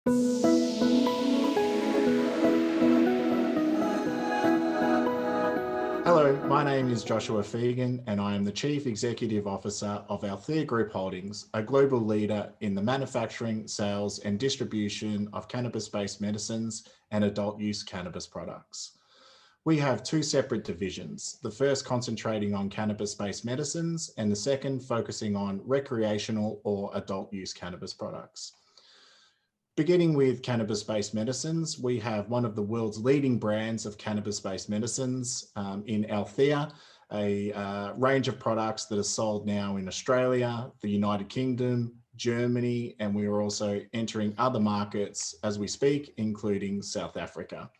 Hello, my name is Joshua Fegan and I am the Chief Executive Officer of Althea Group Holdings, a global leader in the manufacturing, sales and distribution of cannabis-based medicines and adult use cannabis products. We have two separate divisions, the first concentrating on cannabis-based medicines and the second focusing on recreational or adult use cannabis products. Beginning with cannabis-based medicines, we have one of the world's leading brands of cannabis-based medicines in Althea, a range of products that are sold now in Australia, the United Kingdom, Germany, and we are also entering other markets as we speak, including South Africa.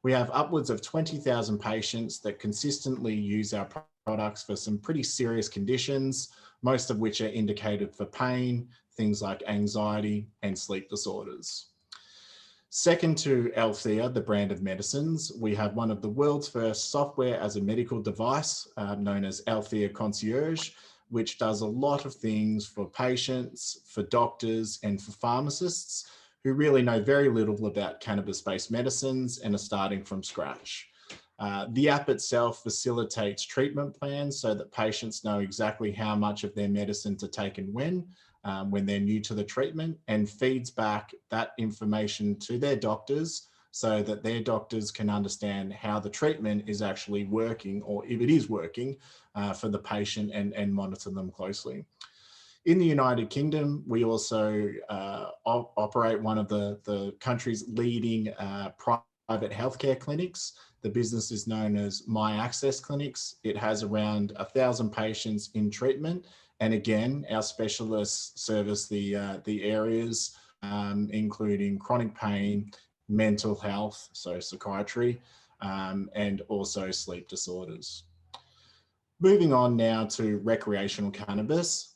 We have upwards of 20,000 patients that consistently use our products for some pretty serious conditions, most of which are indicated for pain, things like anxiety and sleep disorders. Second to Althea, the brand of medicines, we have one of the world's first software as a medical device known as Althea Concierge, which does a lot of things for patients, for doctors and for pharmacists who really know very little about cannabis-based medicines and are starting from scratch. The app itself facilitates treatment plans so that patients know exactly how much of their medicine to take and when they're new to the treatment, and feeds back that information to their doctors so that their doctors can understand how the treatment is actually working, or if it is working for the patient, and monitor them closely. In the United Kingdom, we also operate one of the country's leading private healthcare clinics. The business is known as My Access Clinics. It has around 1,000 patients in treatment. And again, our specialists service the areas including chronic pain, mental health, so psychiatry, and also sleep disorders. Moving on now to recreational cannabis,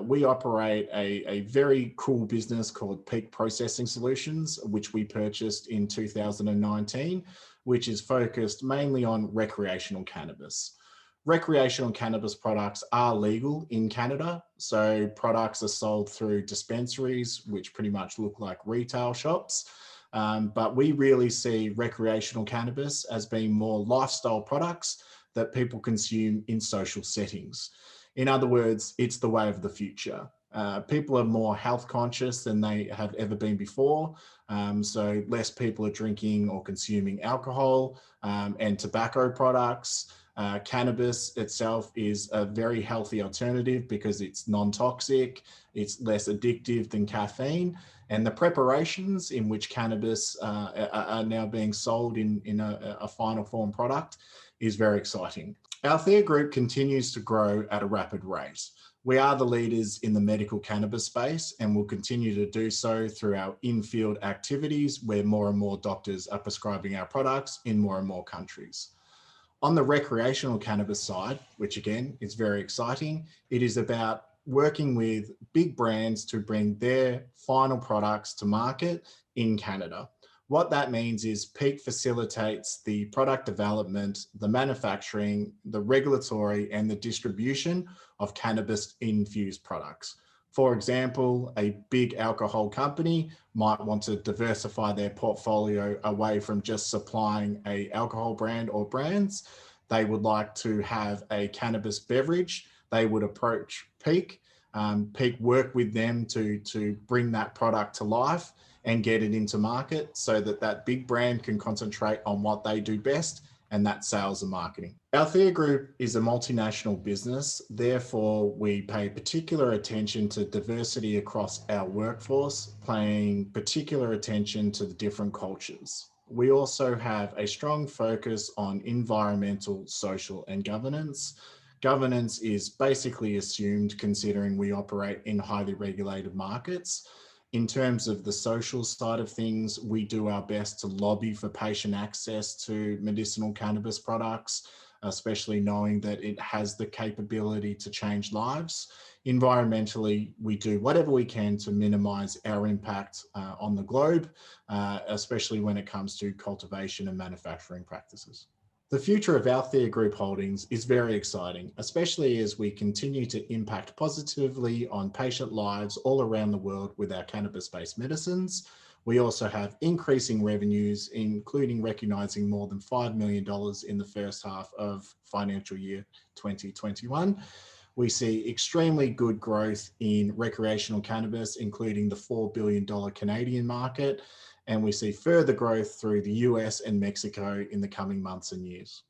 we operate a very cool business called Peak Processing Solutions, which we purchased in 2019, which is focused mainly on recreational cannabis. Recreational cannabis products are legal in Canada, so products are sold through dispensaries, which pretty much look like retail shops. But we really see recreational cannabis as being more lifestyle products that people consume in social settings. In other words, it's the way of the future. People are more health conscious than they have ever been before. So less people are drinking or consuming alcohol and tobacco products. Cannabis itself is a very healthy alternative because it's non-toxic, it's less addictive than caffeine, and the preparations in which cannabis are now being sold in a final form product is very exciting. Althea Group continues to grow at a rapid rate. We are the leaders in the medical cannabis space and will continue to do so through our in-field activities where more and more doctors are prescribing our products in more and more countries. On the recreational cannabis side, which again is very exciting, it is about working with big brands to bring their final products to market in Canada. What that means is Peak facilitates the product development, the manufacturing, the regulatory and the distribution of cannabis-infused products. For example, a big alcohol company might want to diversify their portfolio away from just supplying an alcohol brand or brands. They would like to have a cannabis beverage. They would approach Peak. Peak work with them to bring that product to life and get it into market so that that big brand can concentrate on what they do best, and that's sales and marketing. Althea Group is a multinational business, therefore we pay particular attention to diversity across our workforce, paying particular attention to the different cultures. We also have a strong focus on environmental, social and governance. Governance is basically assumed considering we operate in highly regulated markets. In terms of the social side of things, we do our best to lobby for patient access to medicinal cannabis products, especially knowing that it has the capability to change lives. Environmentally, we do whatever we can to minimize our impact on the globe, especially when it comes to cultivation and manufacturing practices. The future of Althea Group Holdings is very exciting, especially as we continue to impact positively on patient lives all around the world with our cannabis-based medicines. We also have increasing revenues, including recognising more than $5 million in the first half of financial year 2021. We see extremely good growth in recreational cannabis, including the $4 billion Canadian market, and we see further growth through the US and Mexico in the coming months and years.